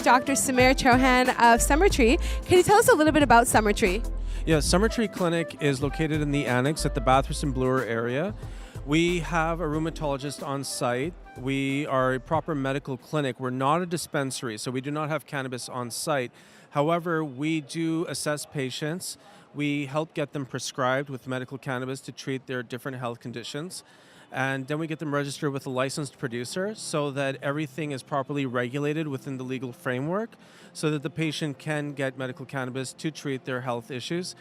Dr. Samir Chauhan of Summertree. Can you tell us a little bit about Summertree? Yeah, Summertree Clinic is located in the annex at the Bathurst and Bloor area. We have a rheumatologist on site. We are a proper medical clinic. We're not a dispensary, so we do not have cannabis on site. However, we do assess patients. We help get them prescribed with medical cannabis to treat their different health conditions. And then we get them registered with a licensed producer so that everything is properly regulated within the legal framework so that the patient can get medical cannabis to treat their health issues.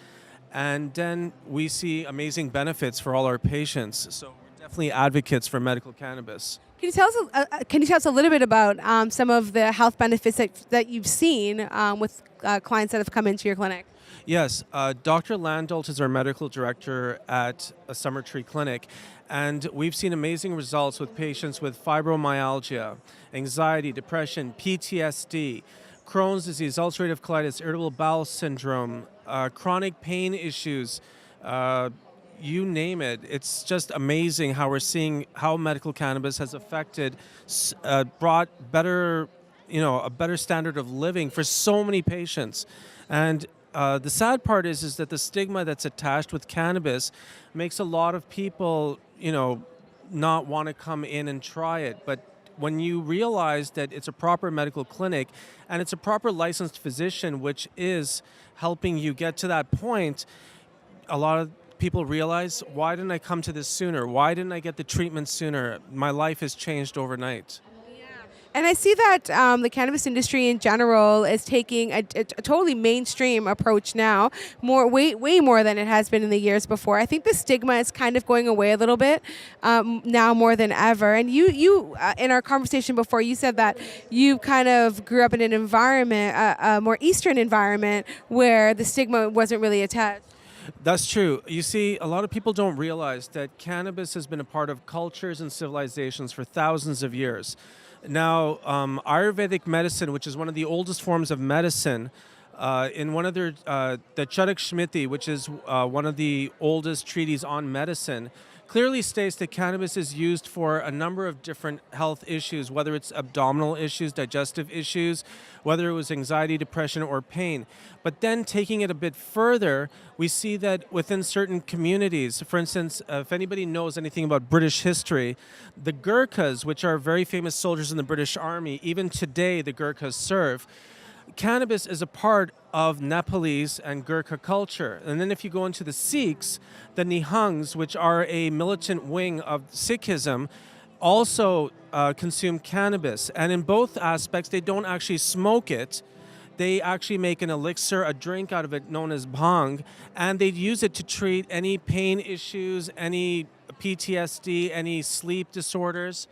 And then we see amazing benefits for all our patients. So we're definitely advocates for medical cannabis. Can you tell us a little bit about some of the health benefits that you've seen with clients that have come into your clinic? Yes, Dr. Landolt is our medical director at a Summertree Clinic, and we've seen amazing results with patients with fibromyalgia, anxiety, depression, PTSD, Crohn's disease, ulcerative colitis, irritable bowel syndrome, chronic pain issues, you name it. It's just amazing how we're seeing how medical cannabis has brought better, a better standard of living for so many patients. And the sad part is that the stigma that's attached with cannabis makes a lot of people, not want to come in and try it. But when you realize that it's a proper medical clinic and it's a proper licensed physician, which is helping you get to that point, a lot of people realize, why didn't I come to this sooner? Why didn't I get the treatment sooner? My life has changed overnight. And I see that the cannabis industry in general is taking a totally mainstream approach now, way more than it has been in the years before. I think the stigma is kind of going away a little bit now more than ever. And you in our conversation before, you said that you kind of grew up in an environment, a more Eastern environment, where the stigma wasn't really attached. That's true. You see, a lot of people don't realize that cannabis has been a part of cultures and civilizations for thousands of years. Now, Ayurvedic medicine, which is one of the oldest forms of medicine, in one of their, the Charak Shmiti, which is one of the oldest treatises on medicine, clearly states that cannabis is used for a number of different health issues, whether it's abdominal issues, digestive issues, whether it was anxiety, depression, or pain. But then taking it a bit further, we see that within certain communities, for instance, if anybody knows anything about British history, the Gurkhas, which are very famous soldiers in the British Army, even today the Gurkhas serve, cannabis is a part of Nepalese and Gurkha culture. And then if you go into the Sikhs, the Nihangs, which are a militant wing of Sikhism, also consume cannabis. And in both aspects, they don't actually smoke it. They actually make an elixir, a drink out of it known as bhang, and they use it to treat any pain issues, any PTSD, any sleep disorders.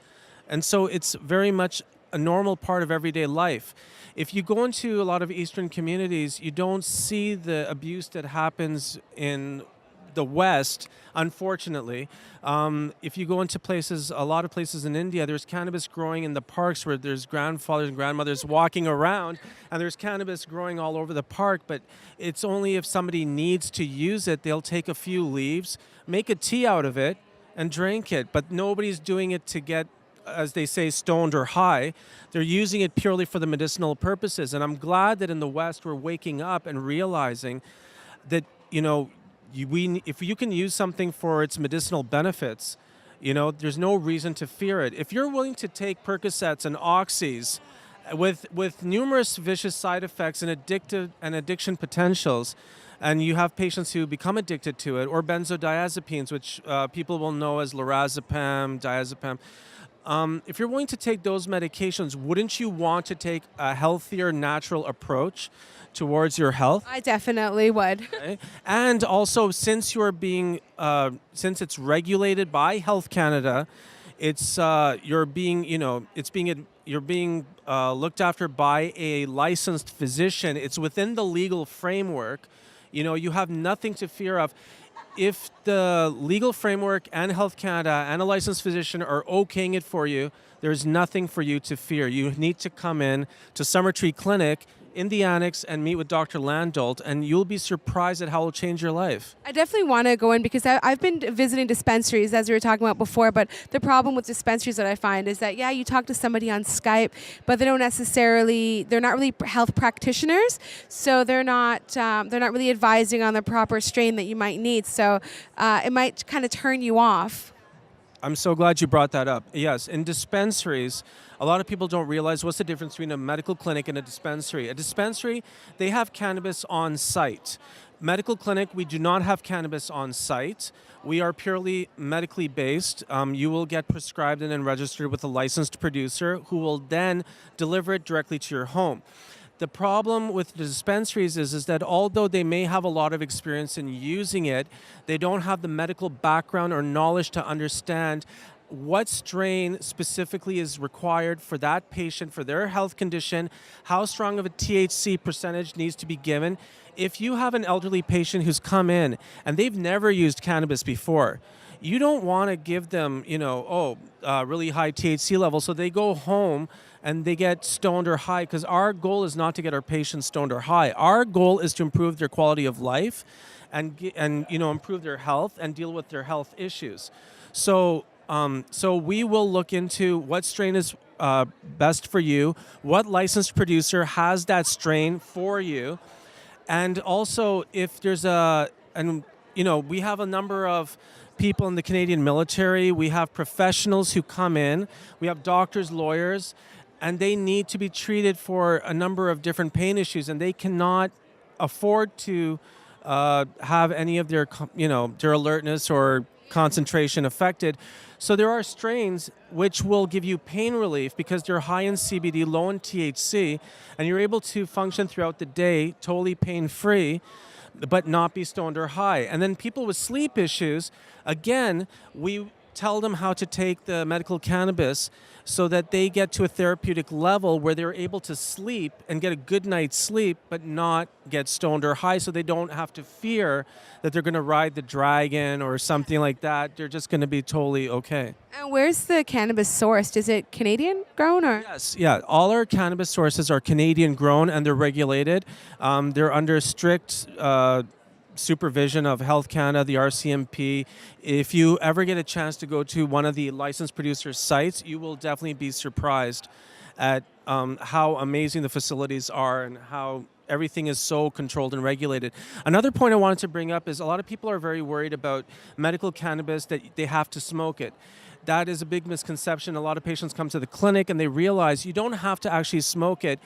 And so it's very much a normal part of everyday life. If you go into a lot of Eastern communities, you don't see the abuse that happens in the West, unfortunately. If you go into places, a lot of places in India, there's cannabis growing in the parks where there's grandfathers and grandmothers walking around, and there's cannabis growing all over the park, but it's only if somebody needs to use it, they'll take a few leaves, make a tea out of it, and drink it. But nobody's doing it to get, as they say, stoned or high. They're using it purely for the medicinal purposes. And I'm glad that in the West we're waking up and realizing that, if you can use something for its medicinal benefits, there's no reason to fear it. If you're willing to take Percocets and Oxys with numerous vicious side effects and addiction potentials, and you have patients who become addicted to it, or benzodiazepines, which people will know as lorazepam, diazepam, if you're willing to take those medications, wouldn't you want to take a healthier, natural approach towards your health? I definitely would. Okay. And also, since it's regulated by Health Canada, you're being looked after by a licensed physician. It's within the legal framework. You have nothing to fear of. If the legal framework and Health Canada and a licensed physician are okaying it for you, there's nothing for you to fear. You need to come in to Summertree Clinic in the annex and meet with Dr. Landolt, and you'll be surprised at how it will change your life. I definitely want to go in because I've been visiting dispensaries, as we were talking about before, but the problem with dispensaries that I find is that, yeah, you talk to somebody on Skype, but they're not really health practitioners, so they're not really advising on the proper strain that you might need, so it might kind of turn you off. I'm so glad you brought that up. Yes, in dispensaries, a lot of people don't realize what's the difference between a medical clinic and a dispensary. A dispensary, they have cannabis on site. Medical clinic, we do not have cannabis on site. We are purely medically based. You will get prescribed and then registered with a licensed producer who will then deliver it directly to your home. The problem with the dispensaries is that although they may have a lot of experience in using it, they don't have the medical background or knowledge to understand what strain specifically is required for that patient, for their health condition, how strong of a THC percentage needs to be given. If you have an elderly patient who's come in and they've never used cannabis before, you don't want to give them, really high THC levels, so they go home and they get stoned or high, because our goal is not to get our patients stoned or high. Our goal is to improve their quality of life and improve their health and deal with their health issues. So we will look into what strain is best for you, what licensed producer has that strain for you, and also if there's we have a number of people in the Canadian military, we have professionals who come in, we have doctors, lawyers, and they need to be treated for a number of different pain issues, and they cannot afford to have any of their alertness or concentration affected. So there are strains which will give you pain relief because they're high in CBD, low in THC, and you're able to function throughout the day totally pain-free, but not be stoned or high. And then people with sleep issues, again, we tell them how to take the medical cannabis so that they get to a therapeutic level where they're able to sleep and get a good night's sleep, but not get stoned or high, so they don't have to fear that they're going to ride the dragon or something like that. They're just going to be totally okay. And where's the cannabis sourced? Is it Canadian grown or? Yes, yeah. All our cannabis sources are Canadian grown and they're regulated. They're under strict supervision of Health Canada, the RCMP. If you ever get a chance to go to one of the licensed producers' sites, you will definitely be surprised at how amazing the facilities are and how everything is so controlled and regulated. Another point I wanted to bring up is a lot of people are very worried about medical cannabis, that they have to smoke it. That is a big misconception. A lot of patients come to the clinic and they realize you don't have to actually smoke it.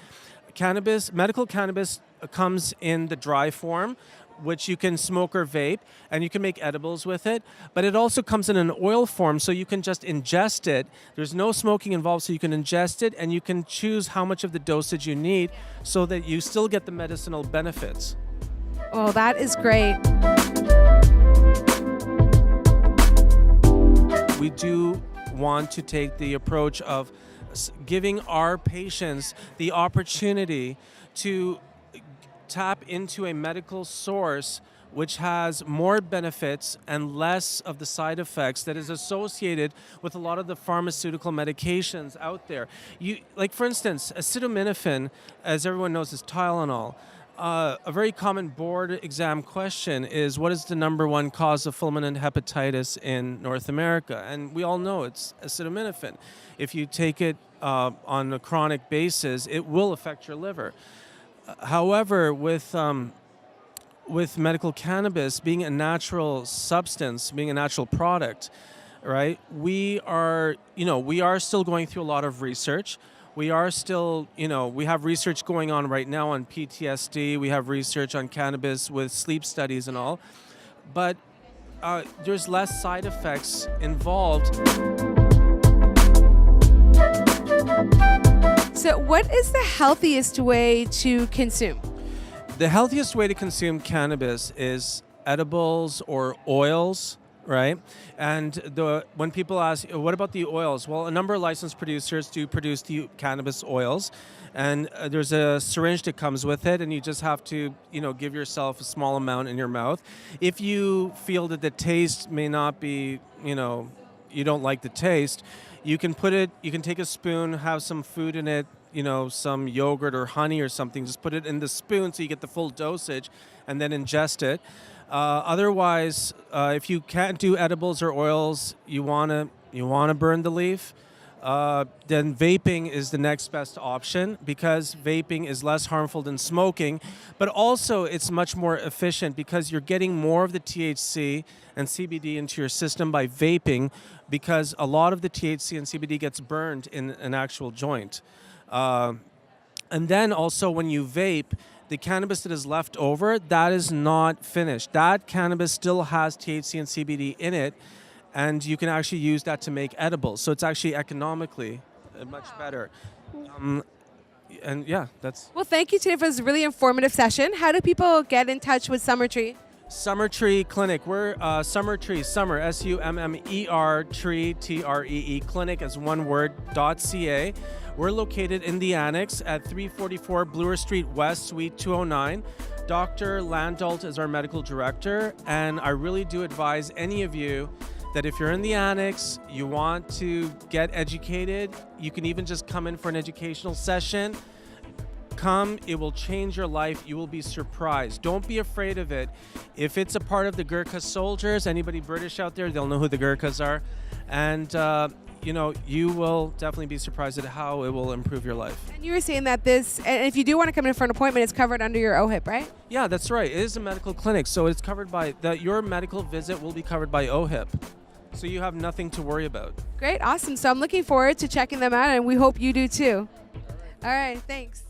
Medical cannabis comes in the dry form, which you can smoke or vape, and you can make edibles with it. But it also comes in an oil form, so you can just ingest it. There's no smoking involved, so you can ingest it, and you can choose how much of the dosage you need so that you still get the medicinal benefits. Oh, that is great. We do want to take the approach of giving our patients the opportunity to tap into a medical source which has more benefits and less of the side effects that is associated with a lot of the pharmaceutical medications out there. For instance, acetaminophen, as everyone knows, is Tylenol. A very common board exam question is, what is the number one cause of fulminant hepatitis in North America? And we all know it's acetaminophen. If you take it on a chronic basis, it will affect your liver. However, with medical cannabis being a natural substance, being a natural product, right? We are still going through a lot of research. We are still, we have research going on right now on PTSD. We have research on cannabis with sleep studies and all, but there's less side effects involved. So what is the healthiest way to consume? The healthiest way to consume cannabis is edibles or oils, right? And when people ask, what about the oils? Well, a number of licensed producers do produce the cannabis oils, and there's a syringe that comes with it, and you just have to, give yourself a small amount in your mouth. If you feel that the taste may not be, you don't like the taste, you can take a spoon, have some food in it, some yogurt or honey or something. Just put it in the spoon so you get the full dosage, and then ingest it. Otherwise, if you can't do edibles or oils, you wanna burn the leaf. Then vaping is the next best option, because vaping is less harmful than smoking, but also it's much more efficient because you're getting more of the THC and CBD into your system by vaping, because a lot of the THC and CBD gets burned in an actual joint. And then also when you vape, the cannabis that is left over, that is not finished. That cannabis still has THC and CBD in it, and you can actually use that to make edibles. So it's actually economically much better. And yeah, that's... Well, thank you today for this really informative session. How do people get in touch with Summertree? Summertree Clinic. We're Summertree, Summer, S-U-M-M-E-R, Tree, T-R-E-E, clinic as one word, .ca. We're located in the Annex at 344 Bloor Street West, Suite 209. Dr. Landolt is our medical director, and I really do advise any of you that if you're in the Annex, you want to get educated, you can even just come in for an educational session. Come, it will change your life. You will be surprised. Don't be afraid of it. If it's a part of the Gurkha soldiers, anybody British out there, they'll know who the Gurkhas are. And, you will definitely be surprised at how it will improve your life. And you were saying that and if you do want to come in for an appointment, it's covered under your OHIP, right? Yeah, that's right. It is a medical clinic, so it's covered by, your medical visit will be covered by OHIP. So you have nothing to worry about. Great, awesome. So I'm looking forward to checking them out, and we hope you do too. All right, thanks.